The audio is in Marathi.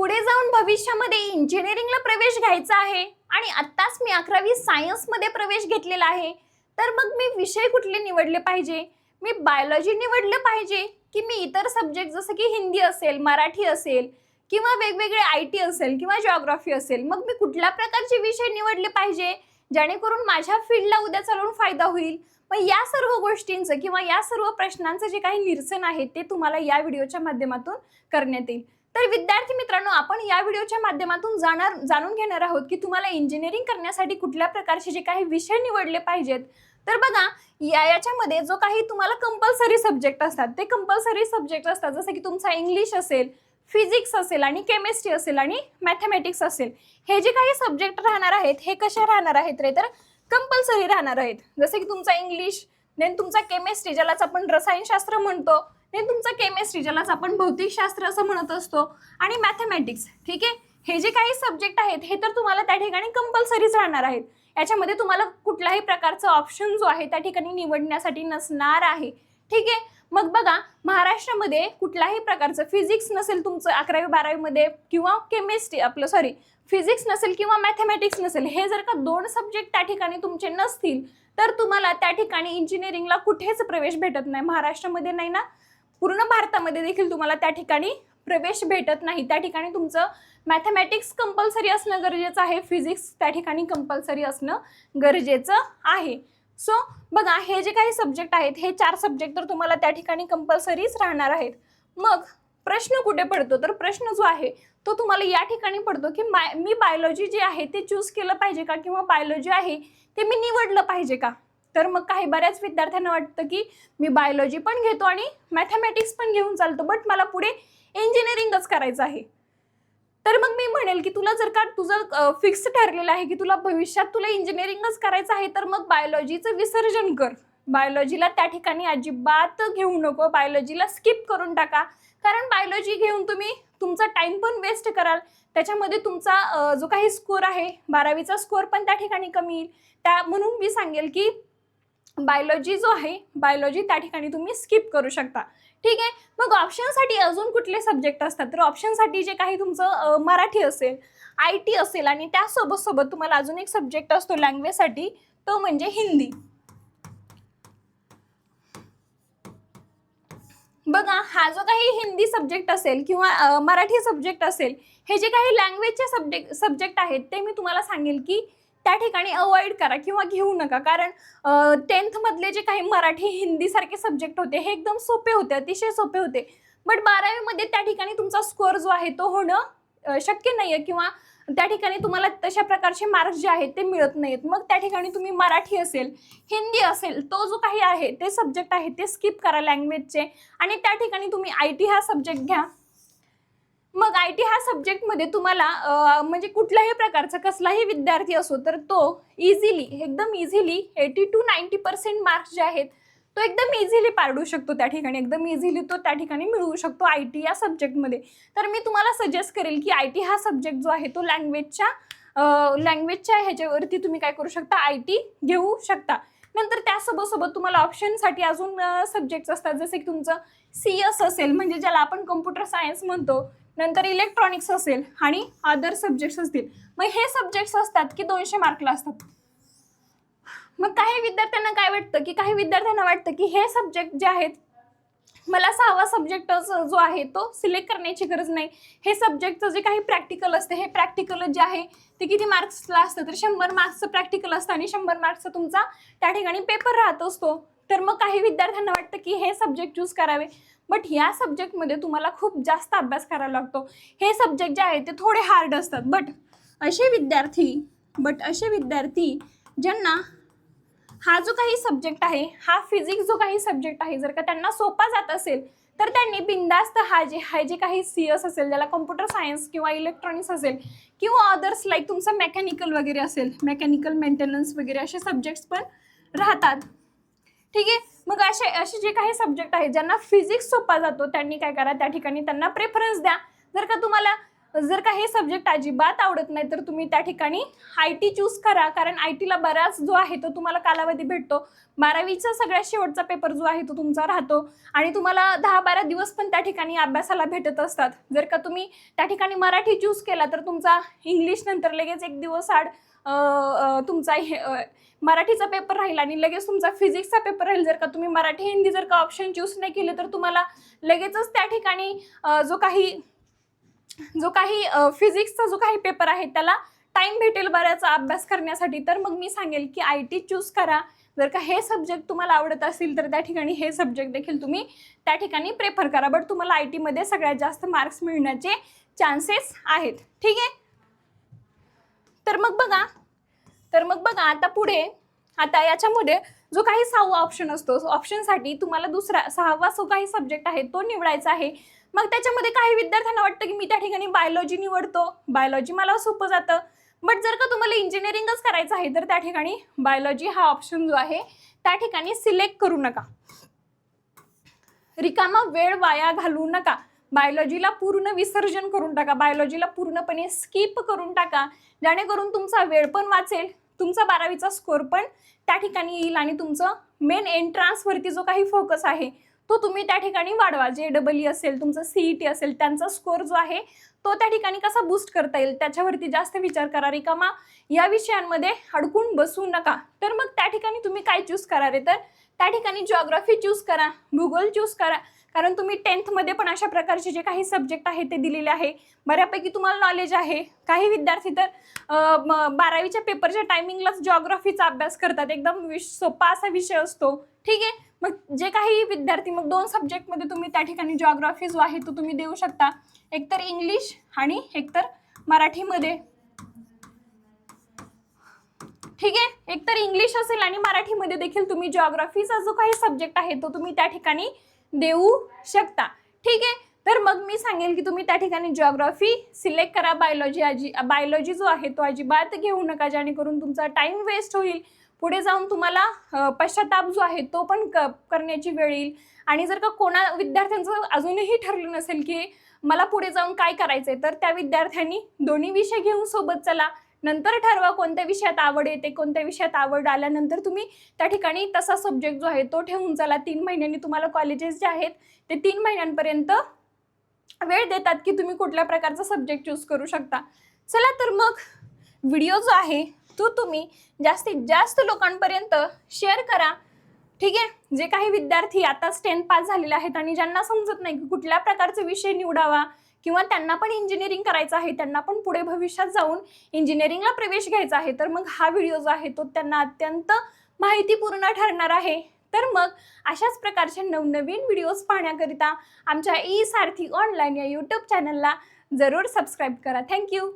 पुढे जाऊन भविष्यामध्ये इंजिनिअरिंगला प्रवेश घ्यायचा आहे आणि आत्ताच मी 11वी सायन्समध्ये प्रवेश घेतलेला आहे, तर मग मी विषय कुठले निवडले पाहिजे? मी बायोलॉजी निवडलं पाहिजे की मी इतर सब्जेक्ट जसं की हिंदी असेल, मराठी असेल किंवा वेगवेगळे IT असेल किंवा जिओग्राफी असेल, मग मी कुठल्या प्रकारचे विषय निवडले पाहिजे जेणेकरून माझ्या फील्डला उद्या चालून फायदा होईल? मग या सर्व गोष्टींचं किंवा या सर्व प्रश्नांचं जे काही निरसन आहे ते तुम्हाला या व्हिडिओच्या माध्यमातून करण्यात येईल। तर विद्यार्थी मित्रांनो, आपण या व्हिडिओच्या माध्यमातून जाणून घेणार आहोत की तुम्हाला इंजिनिअरिंग करण्यासाठी कुठल्या प्रकारचे जे काही विषय निवडले पाहिजेत। तर बघा, याच्यामध्ये जो काही तुम्हाला कंपल्सरी सब्जेक्ट असतात ते कंपल्सरी सब्जेक्ट असतात, जसं की तुमचा इंग्लिश असेल, फिजिक्स असेल आणि केमिस्ट्री असेल आणि मॅथमॅटिक्स असेल। हे जे काही सब्जेक्ट राहणार आहेत हे कसे राहणार आहेत रे, तर कंपल्सरी राहणार आहेत। जसे की तुमचा इंग्लिश, देन तुमचा केमिस्ट्री ज्यालाच आपण रसायनशास्त्र म्हणतो, देन तुमचा केमिस्ट्री ज्यालाच आपण भौतिकशास्त्र असं म्हणत असतो, आणि मॅथमॅटिक्स। ठीक आहे, हे जे काही सब्जेक्ट आहेत हे तर तुम्हाला त्या ठिकाणी कंपल्सरीच राहणार आहेत। याच्यामध्ये तुम्हाला कुठलाही प्रकारचा ऑप्शन जो आहे त्या ठिकाणी निवडण्यासाठी नसणार आहे। ठीक आहे, मग बघा, महाराष्ट्रामध्ये कुठल्याही प्रकारचं फिजिक्स नसेल तुमचं 11वी 12वी मध्ये, किंवा केमिस्ट्री फिजिक्स नसेल किंवा मॅथमॅटिक्स नसेल, हे जर का दोन सब्जेक्ट त्या ठिकाणी तुमचे नसतील तर तुम्हाला त्या ठिकाणी इंजिनिअरिंगला कुठेच प्रवेश भेटत नाही। महाराष्ट्रामध्ये नाही ना, पूर्ण भारतामध्ये देखील तुम्हाला त्या ठिकाणी प्रवेश भेटत नाही। त्या ठिकाणी तुमचं मॅथमॅटिक्स कंपल्सरी असणं गरजेचं आहे, फिजिक्स त्या ठिकाणी कंपल्सरी असणं गरजेचं आहे। सो बघा, हे जे काही सब्जेक्ट आहेत हे 4 सब्जेक्ट तर तुम्हाला त्या ठिकाणी कंपल्सरीच राहणार आहेत। मग प्रश्न कुठे पडतो, तर प्रश्न जो आहे तो तुम्हाला या ठिकाणी पडतो की मी बायोलॉजी जे आहे ते चूज केलं पाहिजे का, किंवा बायोलॉजी आहे ते मी निवडलं पाहिजे का? तर मग काही बऱ्याच विद्यार्थ्यांना वाटतं की मी बायोलॉजी पण घेतो आणि मॅथमॅटिक्स पण घेऊन चालतो, बट मला पुढे इंजिनिअरिंगच करायचं आहे। तर मग मी म्हणेल की तुला जर का तुझं फिक्स ठरलेलं आहे की तुला भविष्यात तुला इंजिनिअरिंगच करायचं आहे, तर मग बायोलॉजीचं विसर्जन कर। बायोलॉजीला त्या ठिकाणी अजिबात घेऊ नको, बायोलॉजीला स्किप करून टाका। कारण बायोलॉजी घेऊन तुम्ही तुमचा टाइम पण वेस्ट कराल, त्याच्यामध्ये तुमचा जो काही स्कोर आहे 12वीचा स्कोर पण त्या ठिकाणी कमी येईल। म्हणून मी सांगेल की बायोलॉजी जो आहे, बायोलॉजी त्या ठिकाणी तुम्ही स्किप करू शकता। ठीक आहे, मग ऑप्शनसाठी अजून कुठले सब्जेक्ट असतात, तर ऑप्शनसाठी जे काही तुमचं मराठी असेल, IT असेल, आणि त्यासोबत सोबत तुम्हाला अजून एक सब्जेक्ट असतो लँग्वेजसाठी, तो म्हणजे हिंदी। बघा, हा जो काही हिंदी सब्जेक्ट असेल किंवा मराठी सब्जेक्ट असेल, हे जे काही लँग्वेजचे सब्जेक्ट आहेत ते मी तुम्हाला सांगेल की त्या ठिकाणी अवॉइड करा किंवा घेऊ नका। कारण 10th मधले जे काही मराठी हिंदी सारखे सब्जेक्ट होते हे एकदम सोपे होते, अतिशय सोपे होते, बट 12वी मध्ये त्या ठिकाणी तुमचा स्कोअर जो आहे तो होणं शक्य नाहीये, किंवा त्या ठिकाणी तुम्हाला तशा प्रकारचे मार्क्स जे आहेत ते मिळत नाहीत। मग त्या ठिकाणी तुम्ही मराठी असेल, हिंदी असेल, तो जो काही आहे ते सब्जेक्ट आहे ते स्किप करा लँग्वेजचे, आणि त्या ठिकाणी तुम्ही IT हा सब्जेक्ट घ्या। मग IT हा सब्जेक्टमध्ये तुम्हाला म्हणजे कुठल्याही प्रकारचा कसलाही विद्यार्थी असो तर तो एकदम इझिली 80 to 90% मार्क्स जे आहेत तो एकदम इझिली पाडू शकतो, त्या ठिकाणी एकदम इझिली तो त्या ठिकाणी मिळवू शकतो IT या सब्जेक्टमध्ये। तर मी तुम्हाला सजेस्ट करेल की IT हा सब्जेक्ट जो आहे तो लँग्वेजच्या ह्याच्यावरती तुम्ही काय करू शकता, IT घेऊ शकता। नंतर त्यासोबत तुम्हाला ऑप्शनसाठी अजून सब्जेक्ट्स असतात, जसे की तुमचं CS असेल, म्हणजे ज्याला आपण कम्प्युटर सायन्स म्हणतो, नंतर इलेक्ट्रॉनिक्स असेल आणि अदर सब्जेक्ट्स असतील। मग हे सब्जेक्ट्स असतात की 200 मार्कला असतात। मग काही विद्यार्थ्यांना काय वाटतं की हे सब्जेक्ट जे आहेत मला 6वा सब्जेक्ट जो आहे तो सिलेक्ट करण्याची गरज नाही। हे सब्जेक्टचं जे काही प्रॅक्टिकल असते, हे प्रॅक्टिकल जे आहे ते किती मार्क्सला असतं, तर 100 मार्क्सचं प्रॅक्टिकल असतं आणि 100 मार्क्सचा तुमचा त्या ठिकाणी पेपर राहत असतो। तर मग काही विद्यार्थ्यांना वाटतं की हे सब्जेक्ट चूज करावे, बट या सब्जेक्टमध्ये तुम्हाला खूप जास्त अभ्यास करावा लागतो। हे सब्जेक्ट जे आहेत ते थोडे हार्ड असतात, बट असे विद्यार्थी ज्यांना हा जो काही सब्जेक्ट आहे, हा फिजिक्स जो काही सब्जेक्ट आहे, जर का त्यांना सोपा जात असेल तर त्यांनी बिंदास्त हा जे काही CS असेल, ज्याला कम्प्युटर सायन्स किंवा इलेक्ट्रॉनिक्स असेल, किंवा अदर्स लाईक तुमचं मेकॅनिकल वगैरे असेल, मेकॅनिकल मेंटेनन्स वगैरे असे सब्जेक्ट्स पण राहतात। ठीक आहे, मग असे जे काही सब्जेक्ट आहेत ज्यांना फिजिक्स सोपा जातो त्यांनी काय करा, त्या ठिकाणी त्यांना प्रेफरन्स द्या। जर का तुम्हाला जर का हे सब्जेक्ट अजिबात आवडत नाही तर तुम्ही त्या ठिकाणी IT चूज करा, कारण ITला बराच जो आहे तो तुम्हाला कालावधी भेटतो. 12वीचा सगळ्यात शेवटचा पेपर जो आहे तो तुमचा राहतो आणि तुम्हाला 10-12 दिवस पण त्या ठिकाणी अभ्यासाला भेटत असतात. जर का तुम्ही त्या ठिकाणी मराठी चूज केला तर तुमचा इंग्लिश नंतर लगेच 1 दिवस आड तुमचा मराठीचा पेपर राहील आणि लगेच तुमचा फिजिक्सचा पेपर राहील. जर का तुम्ही मराठी हिंदी जर का ऑप्शन चूज नाही केले तर तुम्हाला लगेचच त्या ठिकाणी जो काही फिजिक्सचा जो काही पेपर आहे त्याला टाइम भेटेल बऱ्याच अभ्यास करण्यासाठी. तर मग मी सांगेल की IT चूज करा. जर का हे सब्जेक्ट तुम्हाला आवडत असतील तर त्या ठिकाणी हे सब्जेक्ट देखील तुम्ही त्या ठिकाणी प्रेफर करा. बट तुम्हाला ITमध्ये सगळ्यात जास्त मार्क्स मिळण्याचे चान्सेस आहेत. ठीक आहे. तर मग बघा आता पुढे आता याच्यामध्ये जो काही 6वा ऑप्शन असतो, ऑप्शनसाठी तुम्हाला दुसरा 6वा जो काही सब्जेक्ट आहे तो निवडायचा आहे. मग त्याच्यामध्ये काही विद्यार्थ्यांना वाटतं की मी त्या ठिकाणी बायोलॉजी निवडतो, बायोलॉजी मला सोपं जातं. बट जर का तुम्हाला इंजिनिअरिंगच करायचं आहे तर त्या ठिकाणी बायोलॉजी हा ऑप्शन जो आहे त्या ठिकाणी सिलेक्ट करू नका. रिकामा वेळ वाया घालवू नका. बायोलॉजीला पूर्ण विसर्जन करून टाका, बायोलॉजीला पूर्णपणे स्किप करून टाका, जेणेकरून तुमचा वेळ पण वाचेल, तुमचा 12वीचा स्कोर पण त्या ठिकाणी येईल आणि तुमचं मेन एंट्रान्सवरती जो काही फोकस आहे तो तुम्ही त्या ठिकाणी वाढवा. JEE असेल, तुमचं CET असेल, त्यांचा स्कोर जो आहे तो त्या ठिकाणी कसा बूस्ट करता येईल त्याच्यावरती जास्त विचार करा. रिकामा या विषयांमध्ये अडकून बसू नका. तर मग त्या ठिकाणी तुम्ही काय चूज करा रे, तर त्या ठिकाणी जिओग्राफी चूज करा, भूगोल चूज करा, कारण तुम्ही 10th मध्ये पण अशा प्रकारचे जे काही सब्जेक्ट आहे ते दिलेले आहे. बऱ्यापैकी तुम्हाला नॉलेज आहे. काही विद्यार्थी तर 12वीच्या पेपरच्या टायमिंगलाच जिओग्राफीचा अभ्यास करतात. एकदम सोपा असा विषय असतो. ठीक आहे. मग जे काही विद्यार्थी मग 2 सब्जेक्टमध्ये तुम्ही त्या ठिकाणी जिओग्राफी जो आहे तो तुम्ही देऊ शकता, एकतर इंग्लिश आणि एकतर मराठीमध्ये. ठीक आहे. एकतर इंग्लिश असेल आणि मराठीमध्ये देखील तुम्ही जिओग्राफीचा जो काही सब्जेक्ट आहे तो तुम्ही त्या ठिकाणी देऊ शकता. ठीक आहे. तर मग मी सांगेल की तुम्ही त्या ठिकाणी जिओग्राफी सिलेक्ट करा. बायोलॉजी जो आहे तो अजिबात घेऊ नका, जेणेकरून तुमचा टाइम वेस्ट होईल. पुढे जाऊन तुम्हाला पश्चाताप जो आहे तो पण करण्याची वेळ येईल. आणि जर का कोणा विद्यार्थ्यांचं अजूनही ठरलं नसेल की मला पुढे जाऊन काय करायचंय तर त्या विद्यार्थ्यांनी दोन्ही विषय घेऊन सोबत चला. नंतर ठरवा कोणत्या विषयात आवड येते, कोणत्या विषयात आवड आल्यानंतर तुम्ही त्या ठिकाणी तसा सब्जेक्ट जो आहे तो ठेवून चला. 3 महिन्यांनी तुम्हाला कॉलेजेस जे आहेत ते 3 महिन्यांपर्यंत वेळ देतात की तुम्ही कुठल्या प्रकारचा सब्जेक्ट चूज करू शकता. चला तर मग व्हिडिओ जो आहे तो तुम्ही जास्तीत जास्त लोकांपर्यंत शेअर करा. ठीक आहे. जे काही विद्यार्थी आताच 10th पास झालेले आहेत आणि ज्यांना समजत नाही की कुठल्या प्रकारचा विषय निवडावा किंवा त्यांना पण इंजिनिअरिंग करायचं आहे, त्यांना पण पुढे भविष्यात जाऊन इंजिनिअरिंगला प्रवेश घ्यायचा आहे, तर मग हा व्हिडिओ जो आहे तो त्यांना अत्यंत माहितीपूर्ण ठरणार आहे. तर मग अशाच प्रकारचे नवनवीन व्हिडिओज पाहण्याकरिता आमच्या ई सारथी ऑनलाईन या YouTube चॅनलला जरूर सबस्क्राईब करा. थँक्यू.